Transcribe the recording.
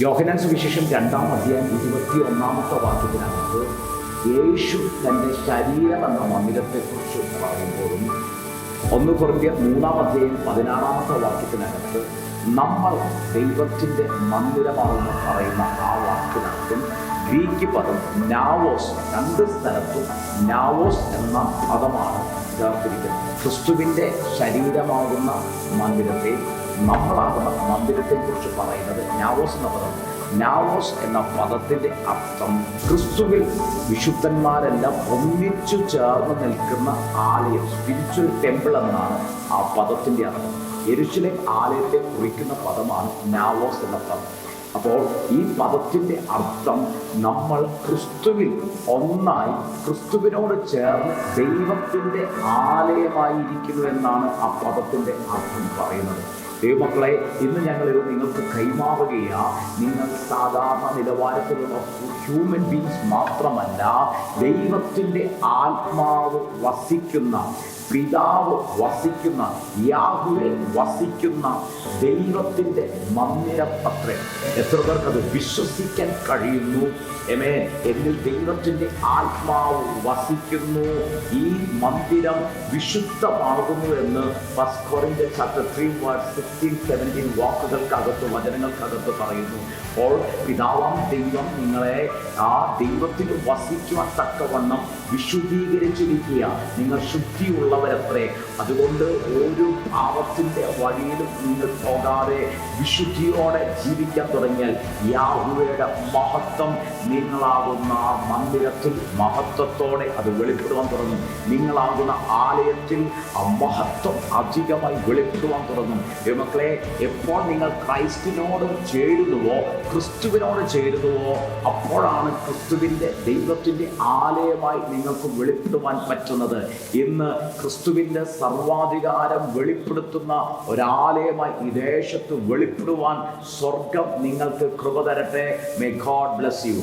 യോഹന്നാൻ സുവിശേഷം 2-ാം അധ്യായം 21-ാമത്തെ വാക്യത്തിനകത്ത് യേശു തൻ്റെ ശരീരം എന്ന മന്ദിരത്തെക്കുറിച്ച് പറയുമ്പോഴും 1 കൊരിന്ത്യർ 3-ാം അധ്യായം 16-ാമത്തെ വാക്യത്തിനകത്ത് നമ്മൾ ദൈവത്തിൻ്റെ മന്ദിരമാണെന്ന് പറയുന്ന ആ വാക്കിനകത്തും ഗ്രീക്ക് പദം നാവോസ്, 2 സ്ഥലത്തും നാവോസ് എന്ന പദമാണ് ചേർത്തിരിക്കുന്നത്. ക്രിസ്തുവിൻ്റെ ശരീരമാകുന്ന മന്ദിരത്തെ, നമ്മളാകുന്ന മന്ദിരത്തെക്കുറിച്ച് പറയുന്നത് നാവോസ് എന്ന പദം. നാവോസ് എന്ന പദത്തിൻ്റെ അർത്ഥം ക്രിസ്തുവിൽ വിശുദ്ധന്മാരെല്ലാം ഒന്നിച്ചു ചേർന്ന് നിൽക്കുന്ന ആലയം, സ്പിരിച്വൽ ടെമ്പിൾ എന്നാണ് ആ പദത്തിൻ്റെ അർത്ഥം. യെരുശലേം ആലയത്തെ കുറിക്കുന്ന പദമാണ് നാവോസ് എന്ന പദം. അപ്പോൾ ഈ പദത്തിൻ്റെ അർത്ഥം നമ്മൾ ക്രിസ്തുവിൽ ഒന്നായി, ക്രിസ്തുവിനോട് ചേർന്ന് ദൈവത്തിൻ്റെ ആലയമായിരിക്കുന്നു എന്നാണ് ആ പദത്തിൻ്റെ അർത്ഥം പറയുന്നത്. ദൈവമക്കളെ, ഇന്ന് ഞങ്ങളിത് നിങ്ങൾക്ക് കൈമാറുകയാണ്. നിങ്ങൾ സാധാരണ നിലവാരത്തിലുള്ള ഹ്യൂമൻ ബീങ്സ് മാത്രമല്ല, ദൈവത്തിൻ്റെ ആത്മാവ് വസിക്കുന്ന, പിതാവ് വസിക്കുന്ന, യാഹ്വേ വസിക്കുന്ന ദൈവത്തിൻ്റെ മന്ദിരം അത്രേ. എത്ര പേർക്കത് വിശ്വസിക്കാൻ കഴിയുന്നു? ആമേൻ. എന്നിൽ ദൈവത്തിൻ്റെ ആത്മാവ് വസിക്കുന്നു, ഈ മന്ദിരം വിശുദ്ധമാകുന്നു എന്ന് 1 കൊരിന്ത്യർ 3:16-17 വാക്കുകൾക്കകത്ത്, വചനങ്ങൾക്കകത്ത് പറയുന്നു. അപ്പോൾ പിതാവാം ദൈവം നിങ്ങളെ ആ ദൈവത്തിൽ വസിക്കുവാൻ തക്കവണ്ണം വിശുദ്ധീകരിച്ചിരിക്കുക. നിങ്ങൾ ശുദ്ധിയുള്ളവരത്രേ. അതുകൊണ്ട് ഒരു പാപത്തിൻ്റെ വഴിയിലും നിങ്ങൾ പോകാതെ വിശുദ്ധിയോടെ ജീവിക്കാൻ തുടങ്ങിയാൽ യാഹ്വേയുടെ മഹത്വം നിങ്ങളാകുന്ന ആ മന്ദിരത്തിൽ മഹത്വത്തോടെ അത് വെളിപ്പെടുവാൻ തുടങ്ങും. നിങ്ങളാകുന്ന ആലയത്തിൽ ആ മഹത്വം അധികമായി വെളിപ്പെടുവാൻ തുടങ്ങും. മക്കളെ, എപ്പോൾ നിങ്ങൾ ക്രൈസ്റ്റിനോട് ചേരുന്നുവോ, ക്രിസ്തുവിനോട് ചേരുന്നുവോ, അപ്പോഴാണ് ക്രിസ്തുവിൻ്റെ, ദൈവത്തിൻ്റെ ആലയമായി നിങ്ങൾക്ക് വെളിപ്പെടുവാൻ പറ്റുന്നത്. ഇന്ന് ക്രിസ്തുവിൻ്റെ സർവാധികാരം വെളിപ്പെടുത്തുന്ന ഒരാലയമായി ഈ ദേശത്ത് വെളിപ്പെടുവാൻ സ്വർഗം നിങ്ങൾക്ക് കൃപ തരട്ടെ. May God bless you.